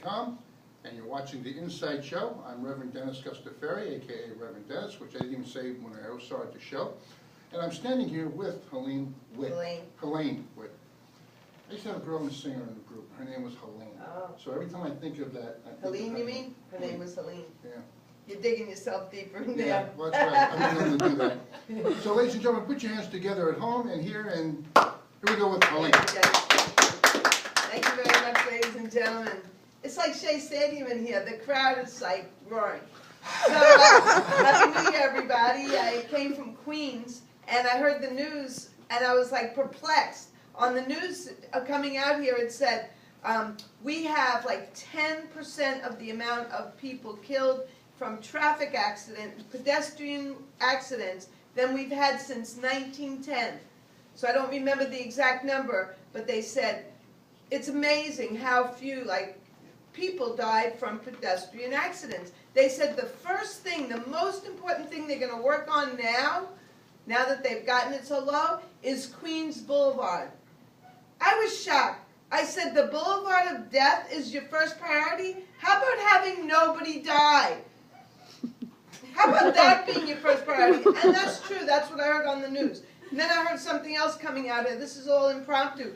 InsideChurch.com, and you're watching The Inside Show. I'm Reverend Dennis Gustaferi, a.k.a. Reverend Dennis, which I didn't even say when I started the show. And I'm standing here with Helene Witt. Helene Witt. I used to have a girl and a singer in the group. Her name was Helene. Oh. So every time I think of that, I think Helene, of you mean? Her name was Helene. Yeah. You're digging yourself deeper in Yeah, there. well, that's right. I'm going to do that. So, ladies and gentlemen, put your hands together at home and here, and here we go with Helene. Thank you very much, ladies and gentlemen. It's like Shea Stadium in here. The crowd is like roaring. So, Happy New Year, everybody. I came from Queens, and I heard the news, and I was like perplexed. On the news coming out here, it said, we have like 10% of the amount of people killed from traffic accidents, pedestrian accidents, than we've had since 1910. So I don't remember the exact number, but they said it's amazing how few people died from pedestrian accidents. They said the first thing, the most important thing they're going to work on now that they've gotten it so low, is Queens Boulevard. I was shocked. I said, the Boulevard of Death is your first priority? How about having nobody die? How about that being your first priority? And that's true. That's what I heard on the news. And then I heard something else coming out of it. This is all impromptu.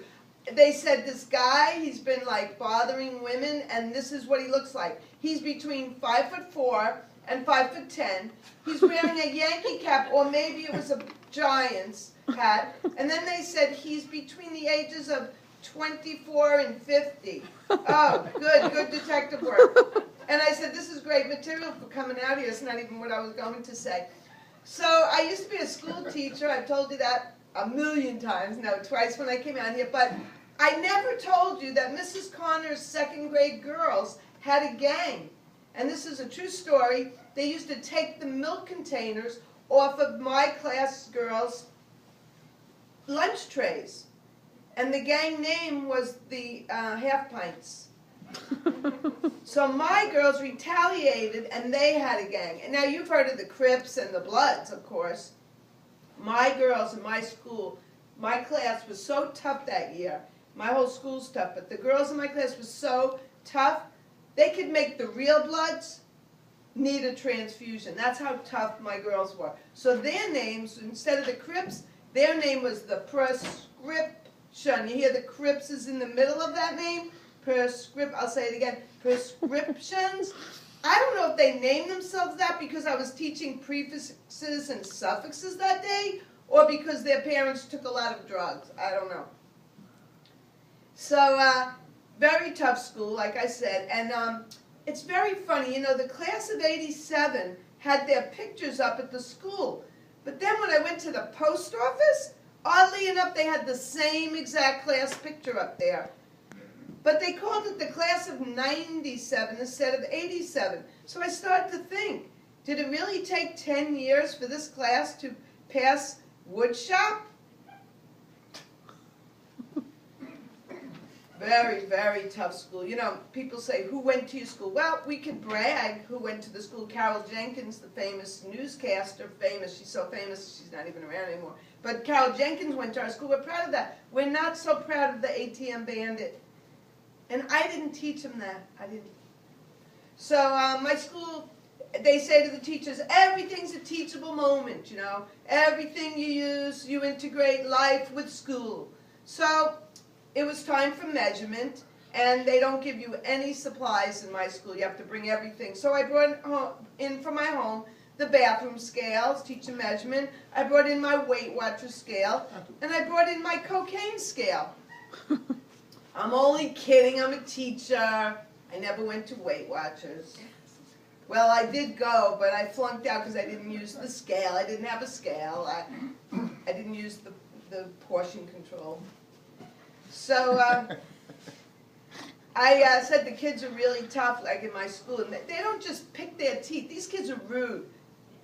They said this guy, he's been bothering women, and this is what he looks like. He's between 5'4" and 5'10". He's wearing a Yankee cap, or maybe it was a Giants hat. And then they said he's between the ages of 24 and 50. Oh, good detective work. And I said, this is great material for coming out here. It's not even what I was going to say. So I used to be a school teacher. I've told you that a million times. No, twice when I came out here. But I never told you that Mrs. Connor's second grade girls had a gang. And this is a true story. They used to take the milk containers off of my class girls' lunch trays. And the gang name was the Half Pints. So my girls retaliated, and they had a gang. And now you've heard of the Crips and the Bloods, of course. My girls in my school, my class was so tough that year. My whole school's tough, but the girls in my class were so tough, they could make the real Bloods need a transfusion. That's how tough my girls were. So their names, instead of the Crips, their name was the Prescription. You hear the Crips is in the middle of that name? I'll say it again, prescriptions. I don't know if they named themselves that because I was teaching prefixes and suffixes that day, or because their parents took a lot of drugs. I don't know. So, very tough school, like I said, and it's very funny. You know, the class of '87 had their pictures up at the school, but then when I went to the post office, oddly enough, they had the same exact class picture up there. But they called it the class of '97 instead of '87. So I started to think, did it really take 10 years for this class to pass woodshop? Very, very tough school. You know, people say, who went to your school? Well, we could brag who went to the school. Carol Jenkins, the famous newscaster, she's so famous she's not even around anymore. But Carol Jenkins went to our school. We're proud of that. We're not so proud of the ATM Bandit. And I didn't teach them that. I didn't. So my school, they say to the teachers, everything's a teachable moment, you know. Everything you use, you integrate life with school. So it was time for measurement, and they don't give you any supplies in my school. You have to bring everything. So I brought in from my home the bathroom scales, teach them measurement. I brought in my Weight Watchers scale, and I brought in my cocaine scale. I'm only kidding, I'm a teacher. I never went to Weight Watchers. Well, I did go, but I flunked out because I didn't use the scale. I didn't have a scale. I didn't use the portion control. So I said the kids are really tough, like in my school, and they don't just pick their teeth. These kids are rude.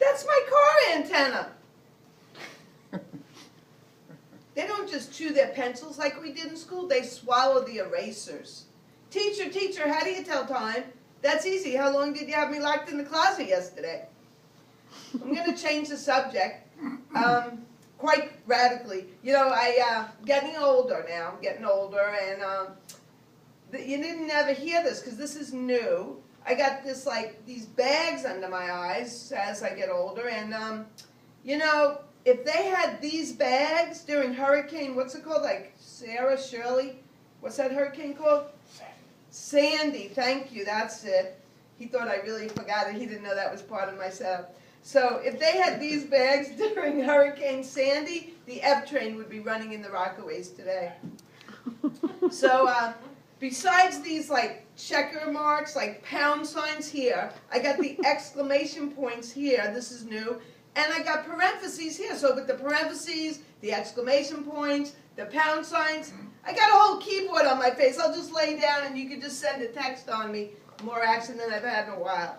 That's my car antenna. They don't just chew their pencils like we did in school. They swallow the erasers. Teacher, how do you tell time? That's easy. How long did you have me locked in the closet yesterday? I'm going to change the subject quite radically. You know, getting older now. I'm getting older, and You didn't ever hear this because this is new. I got this like these bags under my eyes as I get older, and you know, if they had these bags during hurricane, what's it called? Like Sarah, Shirley, what's that hurricane called? Sandy. Thank you. That's it. He thought I really forgot it. He didn't know that was part of my setup. So if they had these bags during Hurricane Sandy, the F train would be running in the Rockaways today. So besides these like checker marks, like pound signs here, I got the exclamation points here. This is new. And I got parentheses here. So with the parentheses, the exclamation points, the pound signs, I got a whole keyboard on my face. I'll just lay down and you can just send a text on me. More action than I've had in a while.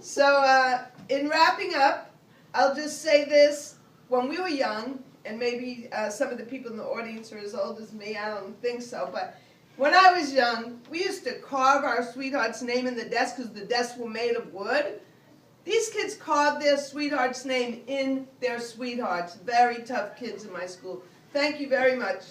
So in wrapping up, I'll just say this. When we were young, and maybe some of the people in the audience are as old as me, I don't think so, but when I was young, we used to carve our sweetheart's name in the desk because the desks were made of wood. These kids carved their sweetheart's name in their sweethearts. Very tough kids in my school. Thank you very much.